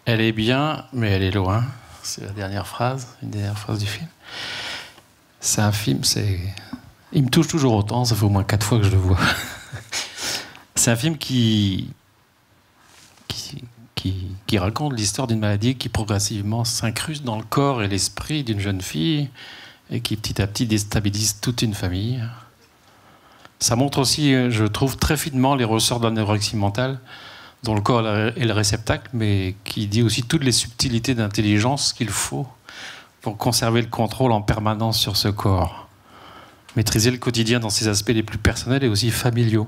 Elle est bien, mais elle est loin. C'est la dernière phrase, une dernière phrase du film. C'est un film, il me touche toujours autant, ça fait au moins 4 fois que je le vois. C'est un film qui raconte l'histoire d'une maladie qui progressivement s'incruste dans le corps et l'esprit d'une jeune fille et qui petit à petit déstabilise toute une famille. Ça montre aussi, je trouve, très finement les ressorts de l'anorexie mentale, dont le corps est le réceptacle, mais qui dit aussi toutes les subtilités d'intelligence qu'il faut pour conserver le contrôle en permanence sur ce corps. Maîtriser le quotidien dans ses aspects les plus personnels et aussi familiaux.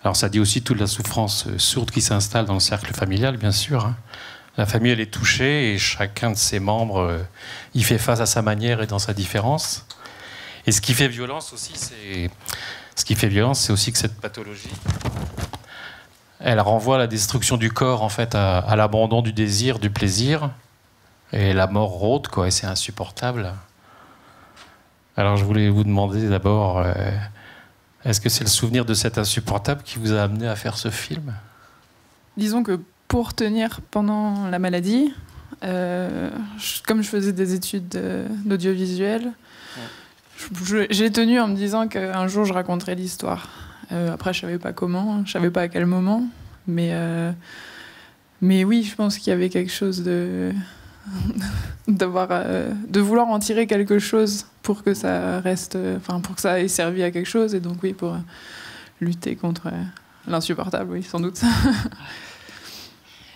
Alors ça dit aussi toute la souffrance sourde qui s'installe dans le cercle familial, bien sûr. Hein. La famille, elle est touchée et chacun de ses membres y fait face à sa manière et dans sa différence. Et ce qui fait violence aussi, c'est aussi que cette pathologie, elle renvoie à la destruction du corps, en fait, à l'abandon du désir, du plaisir, et la mort rôde, quoi, et c'est insupportable. Alors je voulais vous demander d'abord, est-ce que c'est le souvenir de cet insupportable qui vous a amené à faire ce film ? Disons que pour tenir pendant la maladie, comme je faisais des études d'audiovisuel, j'ai tenu en me disant qu'un jour je raconterais l'histoire. Après, je savais pas comment, je savais pas à quel moment, mais oui, je pense qu'il y avait quelque chose de vouloir en tirer quelque chose pour que ça reste, pour que ça ait servi à quelque chose, et donc oui, pour lutter contre l'insupportable, oui, sans doute.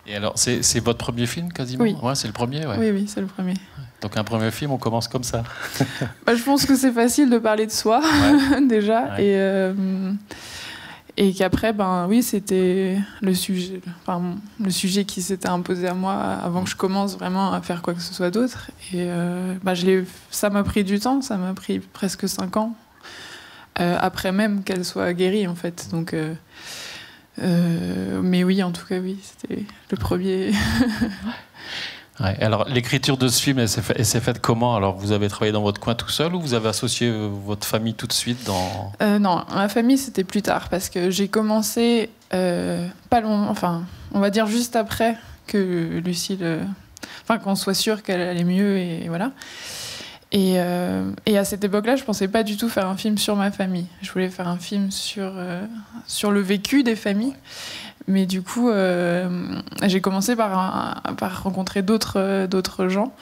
Et alors, c'est votre premier film, quasiment ? Oui. Ouais, c'est le premier, ouais. Oui, c'est le premier. Donc un premier film, on commence comme ça. Je pense que c'est facile de parler de soi, ouais. Déjà, ouais. Et qu'après, oui, c'était le sujet qui s'était imposé à moi avant que je commence vraiment à faire quoi que ce soit d'autre. Et ça m'a pris du temps, ça m'a pris presque 5 ans, après même qu'elle soit guérie, en fait. Donc, mais oui, en tout cas, oui, c'était le premier. Ouais. Alors, l'écriture de ce film, elle s'est faite comment ? Alors, vous avez travaillé dans votre coin tout seul ou vous avez associé votre famille tout de suite dans... Non, ma famille, c'était plus tard, parce que j'ai commencé on va dire juste après que Lucille... qu'on soit sûr qu'elle allait mieux, et voilà. Et à cette époque-là, je pensais pas du tout faire un film sur ma famille. Je voulais faire un film sur le vécu des familles. Mais du coup, j'ai commencé par rencontrer d'autres gens.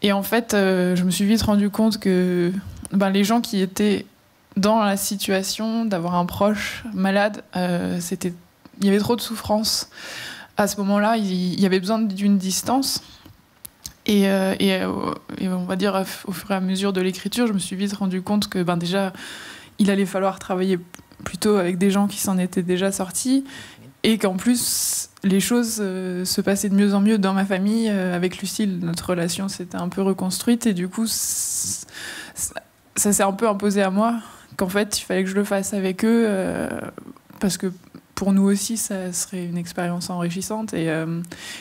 Et en fait, je me suis vite rendu compte que les gens qui étaient dans la situation d'avoir un proche malade, il y avait trop de souffrance. À ce moment-là, il y avait besoin d'une distance. Et on va dire, au fur et à mesure de l'écriture, je me suis vite rendu compte que déjà, il allait falloir travailler plutôt avec des gens qui s'en étaient déjà sortis, et qu'en plus, les choses se passaient de mieux en mieux dans ma famille. Avec Lucille, notre relation s'était un peu reconstruite, et du coup, ça s'est un peu imposé à moi, qu'en fait, il fallait que je le fasse avec eux, parce que pour nous aussi, ça serait une expérience enrichissante, et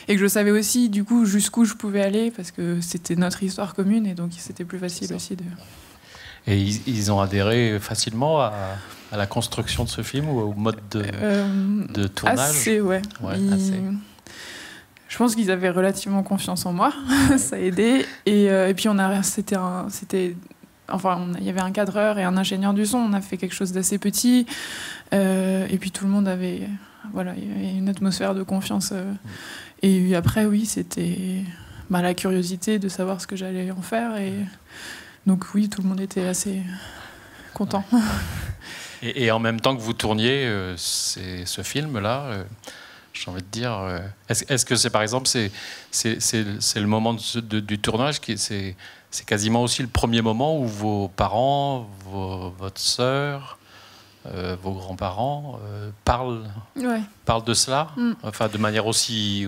que je savais aussi, du coup, jusqu'où je pouvais aller, parce que c'était notre histoire commune, et donc c'était plus facile aussi de... Et ils ont adhéré facilement à la construction de ce film ou au mode de tournage ? Assez, ouais. Assez. Je pense qu'ils avaient relativement confiance en moi, ça a aidé, et puis il y avait un cadreur et un ingénieur du son, on a fait quelque chose d'assez petit, et puis tout le monde avait une atmosphère de confiance, et après oui, c'était la curiosité de savoir ce que j'allais en faire, et donc oui, tout le monde était assez content. Et en même temps que vous tourniez ce film-là, j'ai envie de dire, est-ce que c'est, par exemple, c'est le moment du tournage c'est quasiment aussi le premier moment où vos parents, votre sœur, vos grands-parents parlent de cela, enfin de manière aussi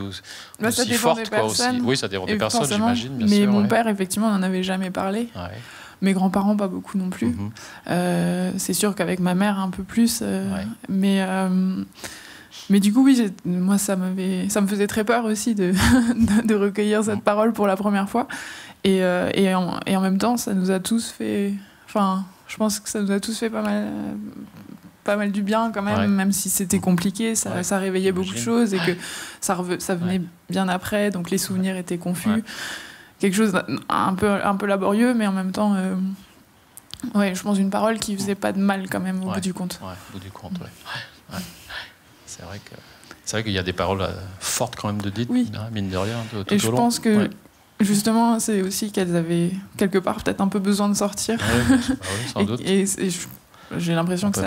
forte, quoi, aussi. Oui, ça dépend des personnes, j'imagine, bien sûr. Mais mon père, effectivement, n'en avait jamais parlé. Ouais. Mes grands-parents, pas beaucoup non plus. C'est sûr qu'avec ma mère, un peu plus. Mais du coup, oui, moi, ça me faisait très peur aussi de recueillir cette parole pour la première fois. Et en même temps, ça nous a tous fait... je pense que ça nous a tous fait pas mal pas mal du bien quand même, même si c'était compliqué, ça réveillait beaucoup de choses et que ça venait bien après, donc les souvenirs étaient confus. Quelque chose un peu laborieux, mais en même temps, je pense une parole qui faisait pas de mal quand même au bout du compte. Au bout du compte, C'est vrai qu'il y a des paroles fortes quand même de dites, mine de rien, tout et au je long. pense que justement, c'est aussi qu'elles avaient quelque part peut-être un peu besoin de sortir. Sans doute. Et j'ai l'impression que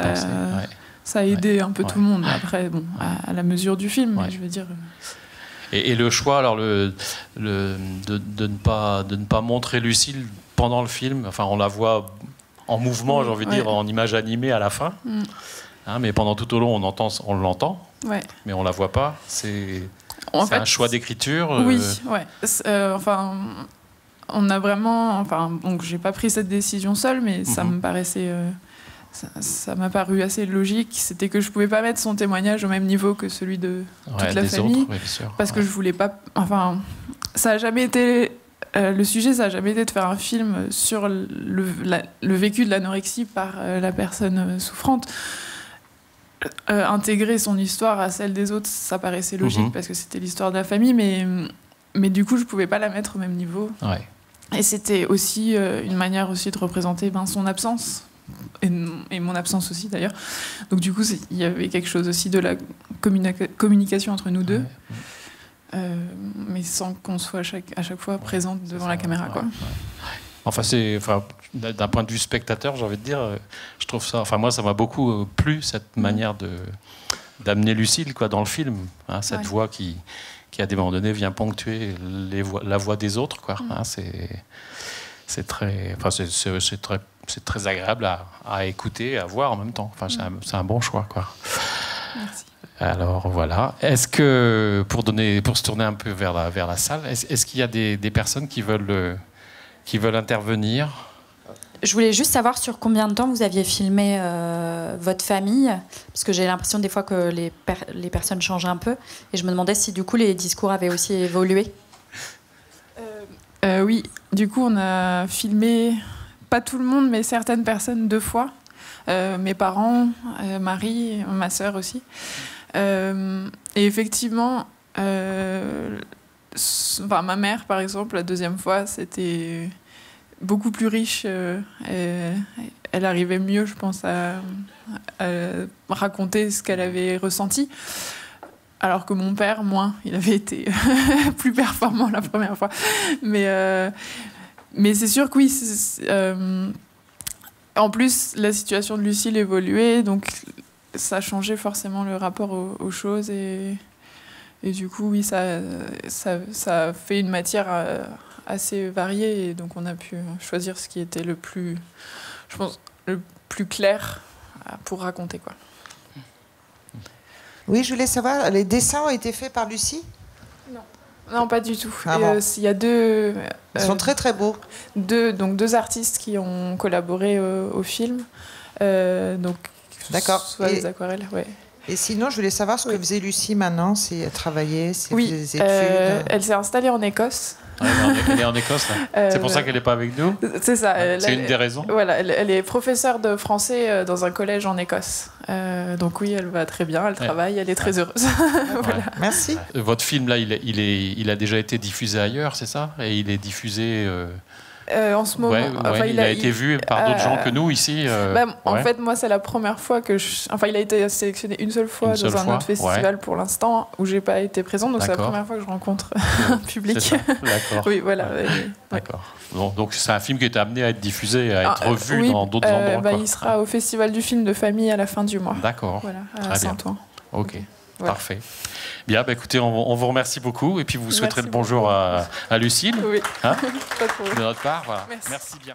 ça a aidé un peu tout le monde. Après, bon, à la mesure du film, mais je veux dire. Et le choix, alors de ne pas montrer Lucille pendant le film. Enfin, on la voit en mouvement, j'ai envie de dire, en image animée à la fin. Mais pendant tout au long, on l'entend, mais on la voit pas. C'est un choix d'écriture. Enfin, on a vraiment. Enfin, donc, j'ai pas pris cette décision seule, mais ça me paraissait. Ça m'a paru assez logique. C'était que je pouvais pas mettre son témoignage au même niveau que celui de toute la famille, parce que je voulais pas. Enfin, ça a jamais été. Le sujet, ça a jamais été de faire un film sur le vécu de l'anorexie par la personne souffrante. Intégrer son histoire à celle des autres, ça paraissait logique parce que c'était l'histoire de la famille, mais du coup, je pouvais pas la mettre au même niveau. Et c'était aussi une manière aussi de représenter son absence. Et mon absence aussi d'ailleurs. Donc du coup, il y avait quelque chose aussi de la communication entre nous deux, mais sans qu'on soit à chaque fois présente devant la caméra. Enfin, d'un point de vue spectateur, j'ai envie de dire, je trouve ça. Enfin, moi, ça m'a beaucoup plu cette manière d'amener Lucille dans le film. Cette voix qui à des moments donnés vient ponctuer la voix des autres. C'est très. Enfin, c'est très agréable à écouter, à voir en même temps. Enfin, c'est un bon choix, Merci. Alors voilà. Est-ce que pour se tourner un peu vers la salle, est-ce qu'il y a des personnes qui veulent intervenir? Je voulais juste savoir sur combien de temps vous aviez filmé votre famille, parce que j'ai l'impression des fois que les personnes changent un peu, et je me demandais si du coup les discours avaient aussi évolué. Oui, du coup on a filmé. Pas tout le monde, mais certaines personnes 2 fois. Mes parents, Marie, ma sœur aussi. Et effectivement, ma mère, par exemple, la 2e fois, c'était beaucoup plus riche. Elle arrivait mieux, je pense, à raconter ce qu'elle avait ressenti. Alors que mon père, moins. Il avait été plus performant la première fois. Mais c'est sûr que oui. En plus, la situation de Lucille évoluait, donc ça changeait forcément le rapport aux choses. Et du coup, oui, ça fait une matière assez variée. Et donc, on a pu choisir ce qui était le plus clair pour raconter, Oui, je voulais savoir, les dessins ont été faits par Lucie ? Non, pas du tout. Il y a Ils sont très très beaux. deux artistes qui ont collaboré au film. D'accord. Soit les aquarelles, Et sinon, je voulais savoir ce que faisait Lucie maintenant, si elle travaillait, si elle faisait des études. Elle s'est installée en Écosse. Elle est en Écosse, là. C'est pour ça qu'elle n'est pas avec nous. C'est ça. C'est une des raisons. Voilà, elle est professeure de français dans un collège en Écosse. Donc oui, elle va très bien, elle travaille, elle est très heureuse. Voilà. Merci. Votre film, là, il a déjà été diffusé ailleurs, c'est ça? Et il est diffusé... en ce moment, il a été vu par d'autres gens que nous ici. En fait, moi, c'est la première fois que il a été sélectionné une seule fois dans un autre festival pour l'instant où j'ai pas été présente, donc c'est la première fois que je rencontre un public. D'accord. Oui, voilà. D'accord. Donc c'est un film qui est amené à être diffusé, à être revu dans d'autres endroits. Il sera au Festival du film de famille à la fin du mois. D'accord. Voilà, à Saint-Ouen. Ok. Voilà. Parfait. Bien, écoutez, on vous remercie beaucoup et puis vous souhaiterez le bonjour à Lucille. Oui. De notre part. Voilà. Merci bien.